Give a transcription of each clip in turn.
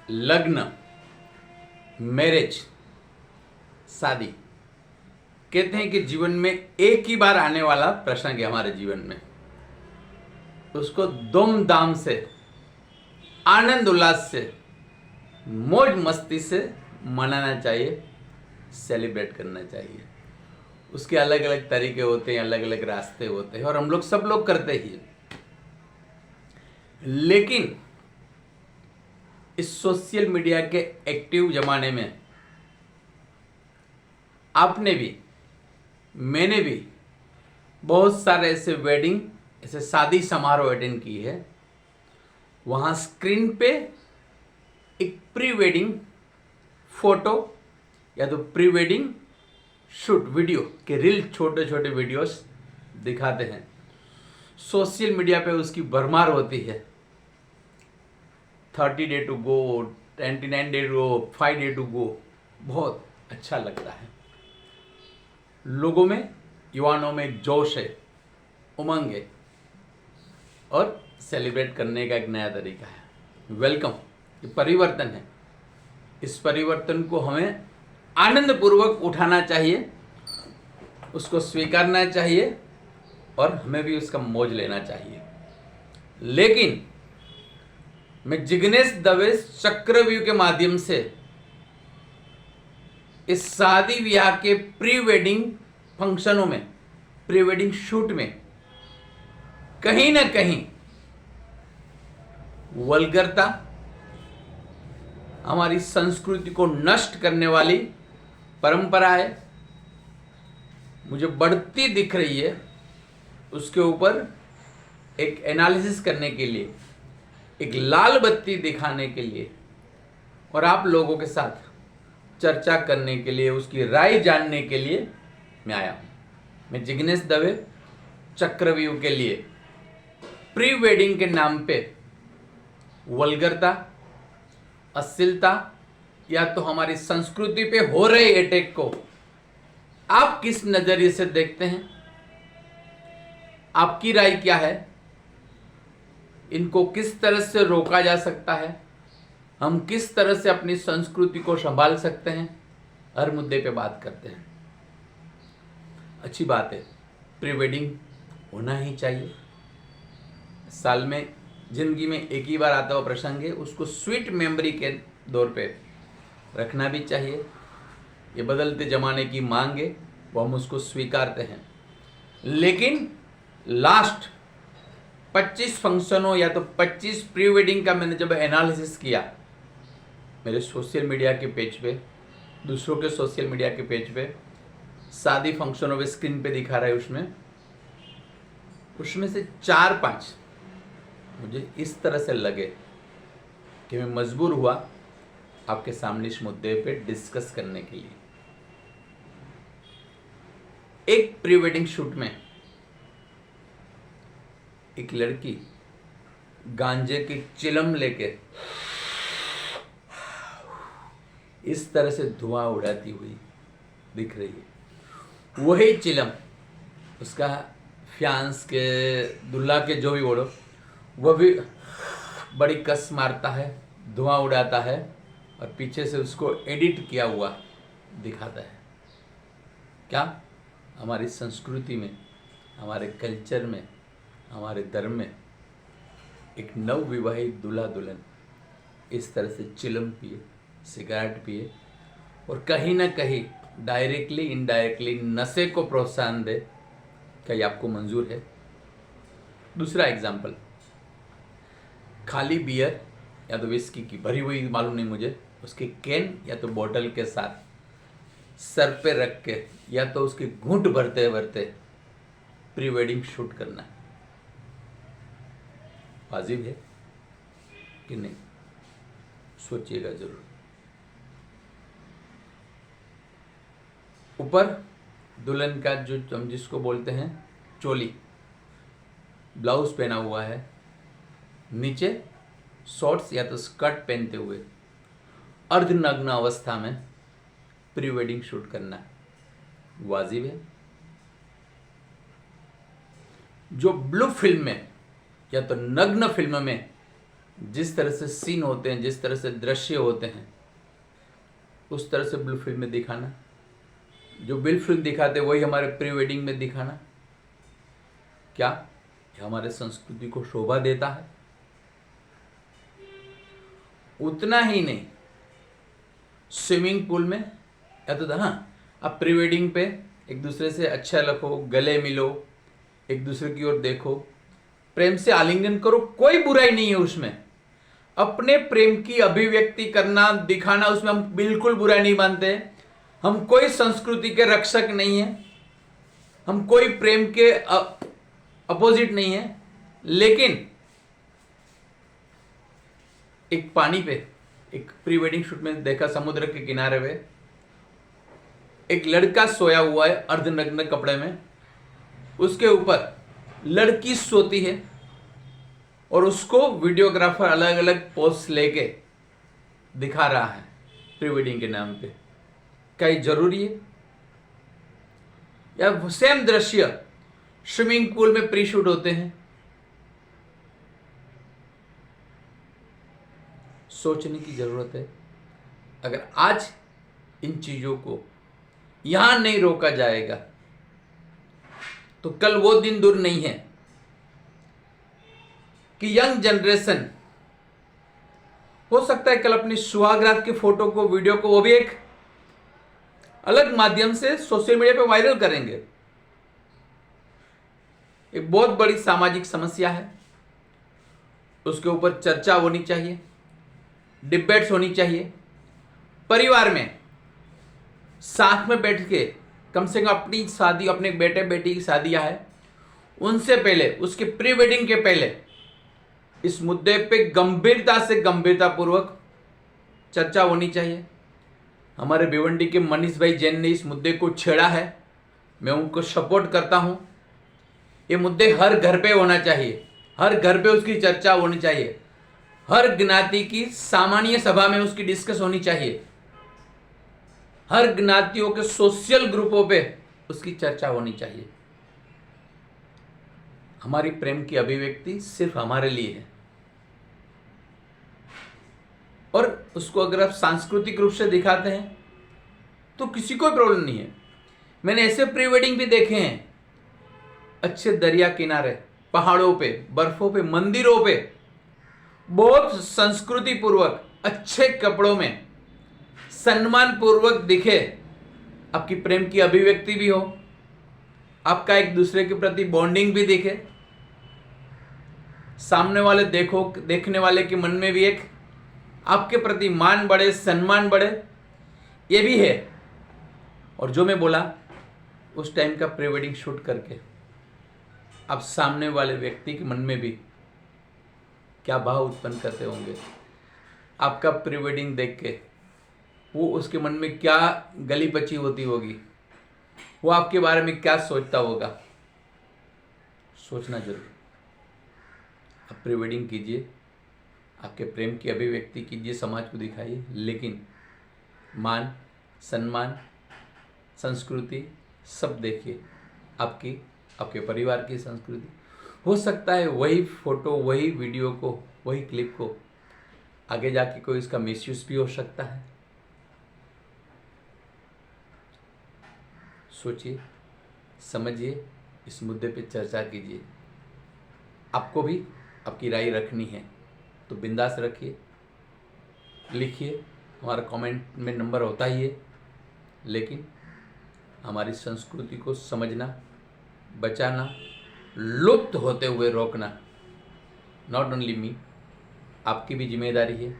लग्न, मैरिज, शादी कहते हैं कि जीवन में एक ही बार आने वाला प्रसंग है हमारे जीवन में। उसको धूमधाम से, आनंद उल्लास से, मौज मस्ती से मनाना चाहिए, सेलिब्रेट करना चाहिए। उसके अलग अलग तरीके होते हैं, अलग अलग रास्ते होते हैं और हम लोग सब लोग करते ही हैं। लेकिन इस सोशल मीडिया के एक्टिव जमाने में आपने भी, मैंने भी बहुत सारे ऐसे वेडिंग, ऐसे शादी समारोह अटेंड की है। वहां स्क्रीन पे एक प्री वेडिंग फोटो या तो प्री वेडिंग शूट वीडियो के रील, छोटे छोटे वीडियोस दिखाते हैं। सोशल मीडिया पे उसकी भरमार होती है। 30 day to go, 29 day to go, 5 day to go. बहुत अच्छा लगता है। लोगों में, युवाओं में एक जोश है, उमंग है और सेलिब्रेट करने का एक नया तरीका है। वेलकम, ये परिवर्तन है। इस परिवर्तन को हमें आनंद पूर्वक उठाना चाहिए, उसको स्वीकारना चाहिए और हमें भी उसका मौज लेना चाहिए। लेकिन मैं जिग्नेश दवे चक्रव्यूह के माध्यम से इस शादी ब्याह के प्री वेडिंग फंक्शनों में, प्री वेडिंग शूट में कहीं ना कहीं वल्गरता, हमारी संस्कृति को नष्ट करने वाली परंपराएं मुझे बढ़ती दिख रही है। उसके ऊपर एक एनालिसिस करने के लिए, एक लाल बत्ती दिखाने के लिए और आप लोगों के साथ चर्चा करने के लिए, उसकी राय जानने के लिए मैं आया हूं। मैं जिग्नेश दवे चक्रव्यूह के लिए प्री वेडिंग के नाम पे वल्गरता, अश्लीलता या तो हमारी संस्कृति पे हो रहे अटैक को आप किस नजरिए से देखते हैं? आपकी राय क्या है? इनको किस तरह से रोका जा सकता है? हम किस तरह से अपनी संस्कृति को संभाल सकते हैं? हर मुद्दे पे बात करते हैं। अच्छी बात है, प्री वेडिंग होना ही चाहिए। साल में, जिंदगी में एक ही बार आता हुआ प्रसंग है, उसको स्वीट मेमोरी के दौर पे रखना भी चाहिए। ये बदलते जमाने की मांग है, वो हम उसको स्वीकारते हैं। लेकिन लास्ट 25 फंक्शनों या तो 25 प्री वेडिंग का मैंने जब एनालिसिस किया, मेरे सोशल मीडिया के पेज पे, दूसरों के सोशल मीडिया के पेज पे, शादी फंक्शनों पे स्क्रीन पे दिखा रहा है, उसमें से 4-5 मुझे इस तरह से लगे कि मैं मजबूर हुआ आपके सामने इस मुद्दे पे डिस्कस करने के लिए। एक प्री वेडिंग शूट में एक लड़की गांजे की चिलम लेके इस तरह से धुआं उड़ाती हुई दिख रही है। वही चिलम उसका फियांस के, दुल्हा के, जो भी बोलो, वह भी बड़ी कस मारता है, धुआं उड़ाता है और पीछे से उसको एडिट किया हुआ दिखाता है। क्या हमारी संस्कृति में, हमारे कल्चर में, हमारे धर्म में एक नवविवाहित दूल्हा दुल्हन इस तरह से चिलम पिए, सिगरेट पिए और कहीं ना कहीं डायरेक्टली इनडायरेक्टली नशे को प्रोत्साहन दे, क्या ये आपको मंजूर है? दूसरा एग्जाम्पल, खाली बियर या तो विस्की की भरी हुई, मालूम नहीं मुझे, उसके कैन या तो बोतल के साथ सर पे रख के या तो उसके घूंट भरते भरते प्री वेडिंग शूट करना है। वाजिब है कि नहीं? सोचिएगा जरूर। ऊपर दुल्हन का जो हम जिसको बोलते हैं चोली, ब्लाउज पहना हुआ है, नीचे शॉर्ट्स या तो स्कर्ट पहनते हुए अर्धनग्न अवस्था में प्री वेडिंग शूट करना वाजिब है। जो ब्लू फिल्म में या तो नग्न फिल्म में जिस तरह से सीन होते हैं, जिस तरह से दृश्य होते हैं, उस तरह से ब्लू फिल्म में दिखाना, जो ब्लू फिल्म दिखाते वही हमारे प्री वेडिंग में दिखाना, क्या यह हमारे संस्कृति को शोभा देता है? उतना ही नहीं, स्विमिंग पूल में या तो हाँ, आप प्री वेडिंग पे एक दूसरे से अच्छा रखो, गले मिलो, एक दूसरे की ओर देखो, प्रेम से आलिंगन करो, कोई बुराई नहीं है उसमें। अपने प्रेम की अभिव्यक्ति करना, दिखाना, उसमें हम बिल्कुल बुरा नहीं मानते। हम कोई संस्कृति के रक्षक नहीं है, हम कोई प्रेम के अपोजिट नहीं है। लेकिन एक पानी पे, एक प्री वेडिंग शूट में देखा, समुद्र के किनारे पे एक लड़का सोया हुआ है अर्धनग्न कपड़े में, उसके ऊपर लड़की सोती है और उसको वीडियोग्राफर अलग अलग पोज लेके दिखा रहा है प्री वेडिंग के नाम पे। क्या ये जरूरी है? या सेम दृश्य स्विमिंग पूल में प्री शूट होते हैं। सोचने की जरूरत है। अगर आज इन चीजों को यहां नहीं रोका जाएगा तो कल वो दिन दूर नहीं है कि यंग जनरेशन हो सकता है कल अपनी सुहागरात की फोटो को, वीडियो को, वो भी एक अलग माध्यम से सोशल मीडिया पे वायरल करेंगे। एक बहुत बड़ी सामाजिक समस्या है, उसके ऊपर चर्चा होनी चाहिए, डिबेट्स होनी चाहिए। परिवार में साथ में बैठ के कम से कम अपनी शादी, अपने बेटे बेटी की शादियां है, उनसे पहले, उसके प्री वेडिंग के पहले इस मुद्दे पे गंभीरता पूर्वक चर्चा होनी चाहिए। हमारे भिवंडी के मनीष भाई जैन ने इस मुद्दे को छेड़ा है, मैं उनको सपोर्ट करता हूं। ये मुद्दे हर घर पे होना चाहिए, हर घर पे उसकी चर्चा होनी चाहिए, हर ज्ञाति की सामान्य सभा में उसकी डिस्कस होनी चाहिए, हर ज्ञातियों के सोशल ग्रुपों पे उसकी चर्चा होनी चाहिए। हमारी प्रेम की अभिव्यक्ति सिर्फ हमारे लिए है और उसको अगर आप सांस्कृतिक रूप से दिखाते हैं तो किसी को प्रॉब्लम नहीं है। मैंने ऐसे प्री वेडिंग भी देखे हैं, अच्छे दरिया किनारे, पहाड़ों पे, बर्फों पे, मंदिरों पे, बहुत संस्कृति पूर्वक, अच्छे कपड़ों में, सम्मान पूर्वक दिखे, आपकी प्रेम की अभिव्यक्ति भी हो, आपका एक दूसरे के प्रति बॉन्डिंग भी दिखे, सामने वाले देखने वाले के मन में भी एक आपके प्रति मान बढ़े, सम्मान बढ़े, ये भी है। और जो मैं बोला, उस टाइम का प्री वेडिंग शूट करके आप सामने वाले व्यक्ति के मन में भी क्या भाव उत्पन्न करते होंगे। आपका प्री वेडिंग देख के वो उसके मन में क्या गली बची होती होगी, वो आपके बारे में क्या सोचता होगा। सोचना जरूर। आप प्री वेडिंग कीजिए, आपके प्रेम की अभिव्यक्ति कीजिए, समाज को दिखाइए, लेकिन मान, सम्मान, संस्कृति सब देखिए। आपके परिवार की संस्कृति हो सकता है वही फोटो, वही वीडियो को, वही क्लिप को आगे जाके कोई इसका मिसयूज भी हो सकता है। सोचिए, समझिए, इस मुद्दे पे चर्चा कीजिए। आपको भी आपकी राय रखनी है तो बिंदास रखिए, लिखिए, हमारा कमेंट में नंबर होता ही है। लेकिन हमारी संस्कृति को समझना, बचाना, लुप्त होते हुए रोकना नॉट ओनली मी, आपकी भी जिम्मेदारी है,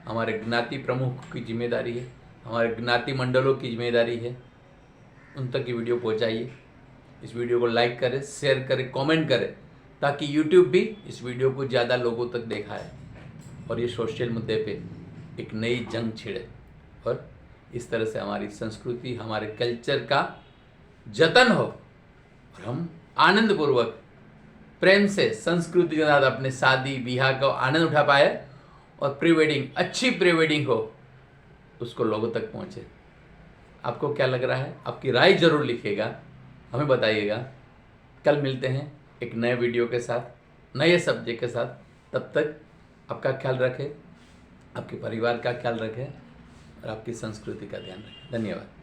हमारे ज्ञाति प्रमुख की जिम्मेदारी है, हमारे ज्ञाति मंडलों की जिम्मेदारी है। उन तक ये वीडियो पहुंचाइए। इस वीडियो को लाइक करें, शेयर करें, कमेंट करें, ताकि यूट्यूब भी इस वीडियो को ज़्यादा लोगों तक दिखाए और ये सोशल मुद्दे पे एक नई जंग छिड़े और इस तरह से हमारी संस्कृति, हमारे कल्चर का जतन हो और हम आनंद पूर्वक, प्रेम से, संस्कृति के साथ अपने शादी ब्याह का आनंद उठा पाए और प्री वेडिंग, अच्छी प्री वेडिंग हो, उसको लोगों तक पहुंचे। आपको क्या लग रहा है? आपकी राय जरूर लिखिएगा, हमें बताइएगा। कल मिलते हैं एक नए वीडियो के साथ, नए सब्जेक्ट के साथ। तब तक आपका ख्याल रखें, आपके परिवार का ख्याल रखें और आपकी संस्कृति का ध्यान रखें। धन्यवाद।